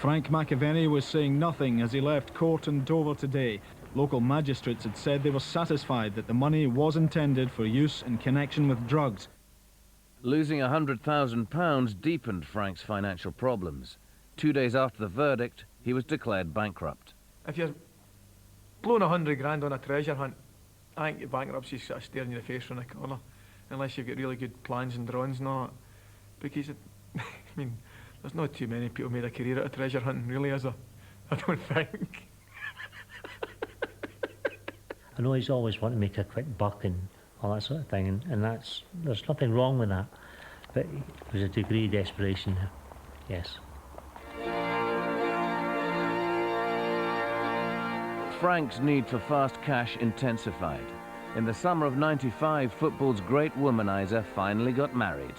Frank McAvennie was saying nothing as he left court in Dover today. Local magistrates had said they were satisfied that the money was intended for use in connection with drugs. Losing £100,000 deepened Frank's financial problems. 2 days after the verdict, he was declared bankrupt. If you're blowing 100 grand on a treasure hunt, I think your bankruptcy's sort of staring you in the face from the corner, unless you've got really good plans and drawings and all that. Because, I mean, there's not too many people made a career out of treasure hunting, really, is there? I don't think. I know he's always wanted to make a quick buck and all that sort of thing, and there's nothing wrong with that, but it was a degree of desperation, yes. Frank's need for fast cash intensified. In the summer of '95, football's great womanizer finally got married.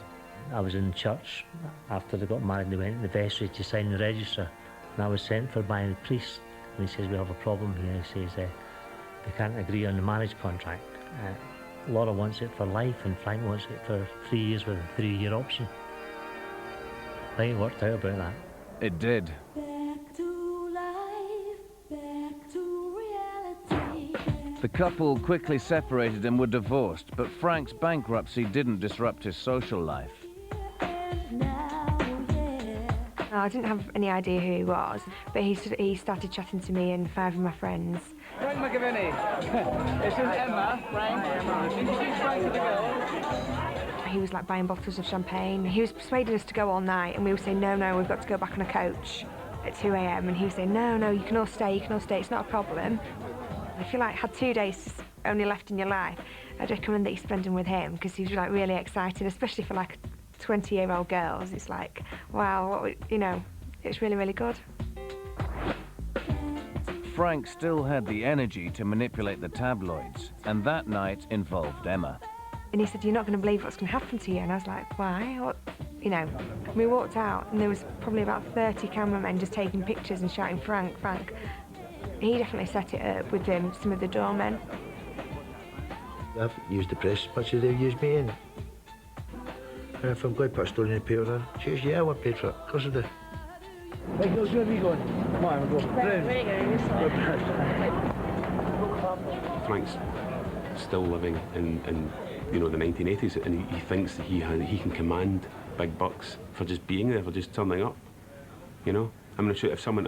I was in church after they got married. They went to the vestry to sign the register, and I was sent for by the priest, and he says, we have a problem here. He says they can't agree on the marriage contract. Laura wants it for life and Frank wants it for 3 years with a 3-year option. I think it worked out about that. It did. The couple quickly separated and were divorced, but Frank's bankruptcy didn't disrupt his social life. I didn't have any idea who he was, but he started chatting to me and 5 of my friends. Frank McAvennie. This is Emma. Frank. Introduce Frank to the girls. He was like buying bottles of champagne. He was persuading us to go all night, and we were saying, no, we've got to go back on a coach at 2 AM. And he was saying, no, you can all stay, it's not a problem. If you had 2 days only left in your life, I'd recommend that you spend them with him, because he's really exciting, especially for 20-year-old girls. It's like, wow, it's really, really good. Frank still had the energy to manipulate the tabloids, and that night involved Emma. And he said, you're not going to believe what's going to happen to you. And I was like, why? What? We walked out, and there was probably about 30 cameramen just taking pictures and shouting, Frank, Frank. He definitely set it up with some of the doormen. I've used the press as much as they've used me, and if I'm going to put a story in the paper, she says, yeah, I want paid for it. Of course I do. Hey, girls, where are we going? Come on, we'll go. Frank's still living in the 1980s, and he thinks that he can command big bucks for just being there, for just turning up. I'm not sure if someone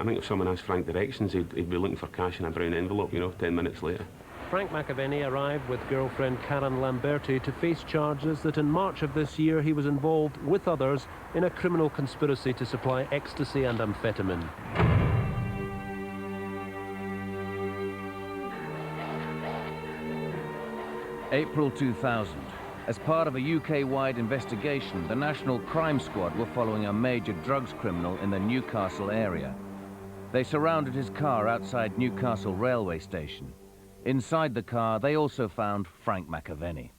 asked Frank directions, he'd be looking for cash in a brown envelope, 10 minutes later. Frank McAvennie arrived with girlfriend Karen Lamberti to face charges that in March of this year he was involved with others in a criminal conspiracy to supply ecstasy and amphetamine. April 2000. As part of a UK-wide investigation, the National Crime Squad were following a major drugs criminal in the Newcastle area. They surrounded his car outside Newcastle railway station. Inside the car, they also found Frank McAvennie.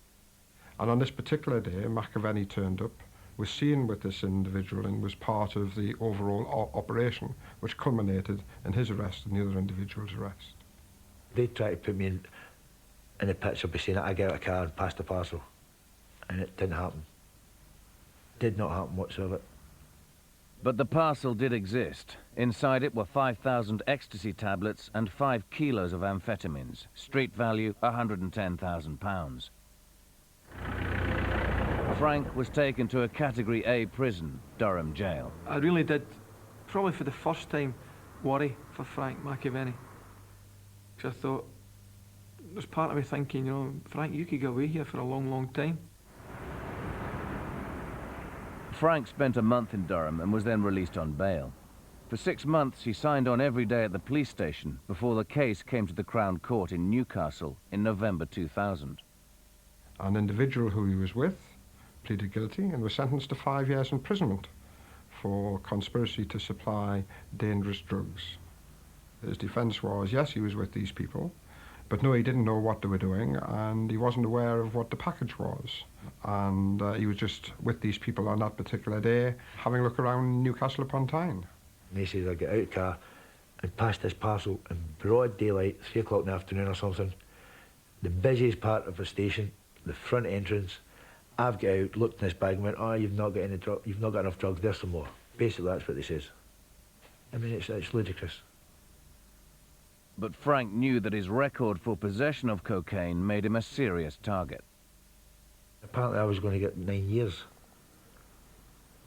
And on this particular day, McAvennie turned up, was seen with this individual, and was part of the overall operation, which culminated in his arrest and the other individual's arrest. They tried to put me in the picture by saying that I get out of the car and pass the parcel. And it didn't happen. Did not happen whatsoever. But the parcel did exist. Inside it were 5,000 ecstasy tablets and 5 kilos of amphetamines. Street value, £110,000. Frank was taken to a Category A prison, Durham Jail. I really did, probably for the first time, worry for Frank McAvennie. Because I thought, there's part of me thinking, Frank, you could go away here for a long, long time. Frank spent a month in Durham and was then released on bail. For 6 months, he signed on every day at the police station before the case came to the Crown Court in Newcastle in November 2000. An individual who he was with pleaded guilty and was sentenced to 5 years imprisonment for conspiracy to supply dangerous drugs. His defence was, yes, he was with these people, but no, he didn't know what they were doing, and he wasn't aware of what the package was. And he was just with these people on that particular day, having a look around Newcastle upon Tyne. And he says, I get out of the car and pass this parcel in broad daylight, 3 o'clock in the afternoon or something. The busiest part of the station, the front entrance. I've got out, looked in this bag and went, oh, you've not got enough drugs, there's some more. Basically, that's what he says. I mean, it's ludicrous. But Frank knew that his record for possession of cocaine made him a serious target. Apparently I was going to get 9 years.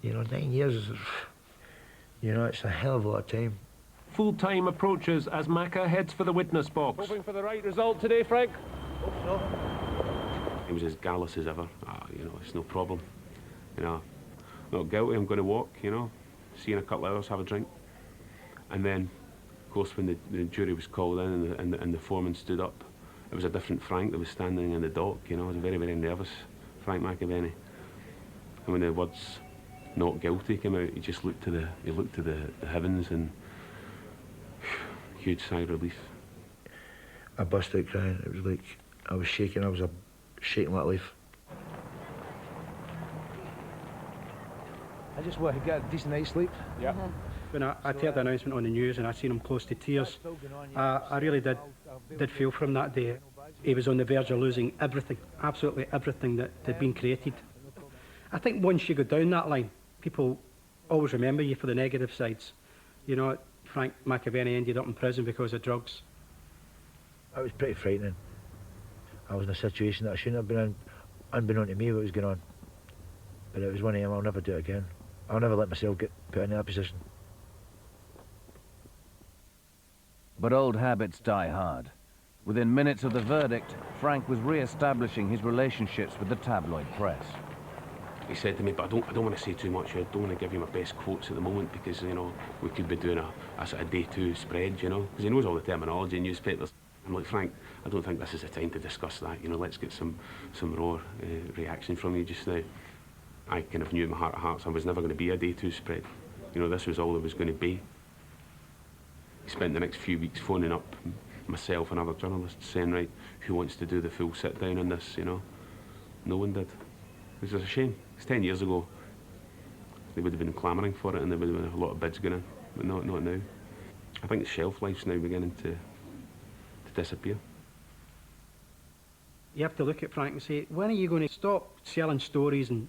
You know, 9 years is, you know, it's a hell of a lot of time. Full time approaches as Macca heads for the witness box. Hoping for the right result today, Frank? Hope so. He was as gallus as ever. You know, it's no problem. You know, not guilty, I'm going to walk, you know, see you in a couple of hours, have a drink. And then, of course, when the jury was called in and the foreman stood up, it was a different Frank that was standing in the dock, you know. I was very, very nervous, Frank McAvennie. And when the words "not guilty" came out, he just looked to the heavens and huge sigh of relief. I burst out crying. It was like I was shaking. I was shaking like a leaf. I just want to get a decent night's sleep. Yeah. When I heard the announcement on the news and I seen him close to tears, I really did feel for him that day. He was on the verge of losing everything, absolutely everything that had been created. I think once you go down that line, people always remember you for the negative sides. You know, Frank McAvennie ended up in prison because of drugs. It was pretty frightening. I was in a situation that I shouldn't have been in, unbeknown to me what was going on. But it was one of them. I'll never do it again. I'll never let myself get put in that position. But old habits die hard. Within minutes of the verdict, Frank was re-establishing his relationships with the tabloid press. He said to me, but I don't want to say too much. I don't want to give you my best quotes at the moment because, you know, we could be doing a sort of day two spread, you know, because he knows all the terminology in newspapers. I'm like, Frank, I don't think this is the time to discuss that. You know, let's get some raw reaction from you just now. I kind of knew in my heart of hearts I was never going to be a day two spread. You know, this was all there was going to be. He spent the next few weeks phoning up myself and other journalists saying, right, who wants to do the full sit down on this, you know? No one did. It was a shame. It's 10 years ago. They would have been clamouring for it and there would have been a lot of bids going in, but not now. I think the shelf life's now beginning to disappear. You have to look at Frank and say, when are you going to stop selling stories and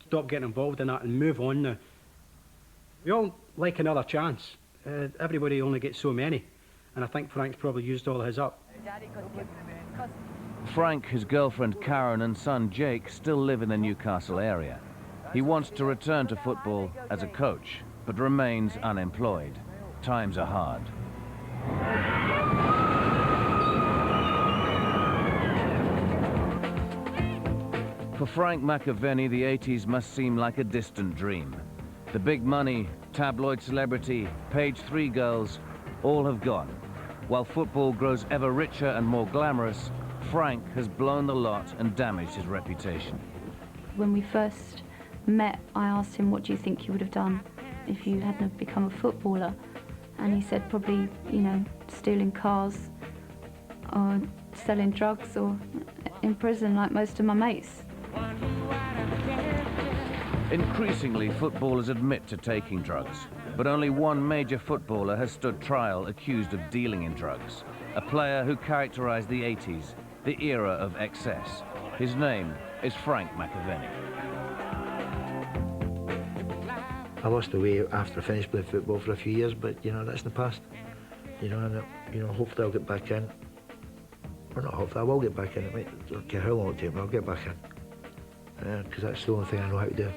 stop getting involved in that and move on now? We all like another chance. Everybody only gets so many, and I think Frank's probably used all his up. Frank, his girlfriend Karen and son Jake still live in the Newcastle area. He wants to return to football as a coach, but remains unemployed. Times are hard. For Frank McAvennie, the 80s must seem like a distant dream. The big money, tabloid celebrity, page 3 girls, all have gone. While football grows ever richer and more glamorous, Frank has blown the lot and damaged his reputation. When we first met, I asked him, what do you think you would have done if you hadn't have become a footballer? And he said probably, you know, stealing cars or selling drugs or in prison like most of my mates. Increasingly, footballers admit to taking drugs, but only one major footballer has stood trial accused of dealing in drugs, a player who characterized the 80s, the era of excess. His name is Frank McAvennie. I lost the way after I finished playing football for a few years, but, you know, that's in the past. You know, and, you know, hopefully I'll get back in. Or not hopefully, I will get back in. It might, I don't care how long it takes, but I'll get back in. Because that's the only thing I know how to do.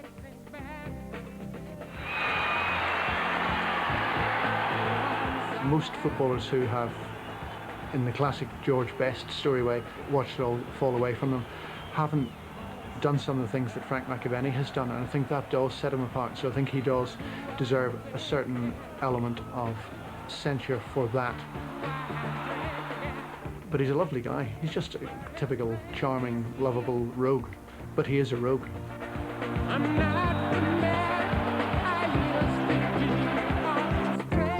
Most footballers who have, in the classic George Best story way, watched it all fall away from them, haven't done some of the things that Frank McAvennie has done, and I think that does set him apart. So I think he does deserve a certain element of censure for that. But he's a lovely guy. He's just a typical, charming, lovable rogue. But he is a rogue.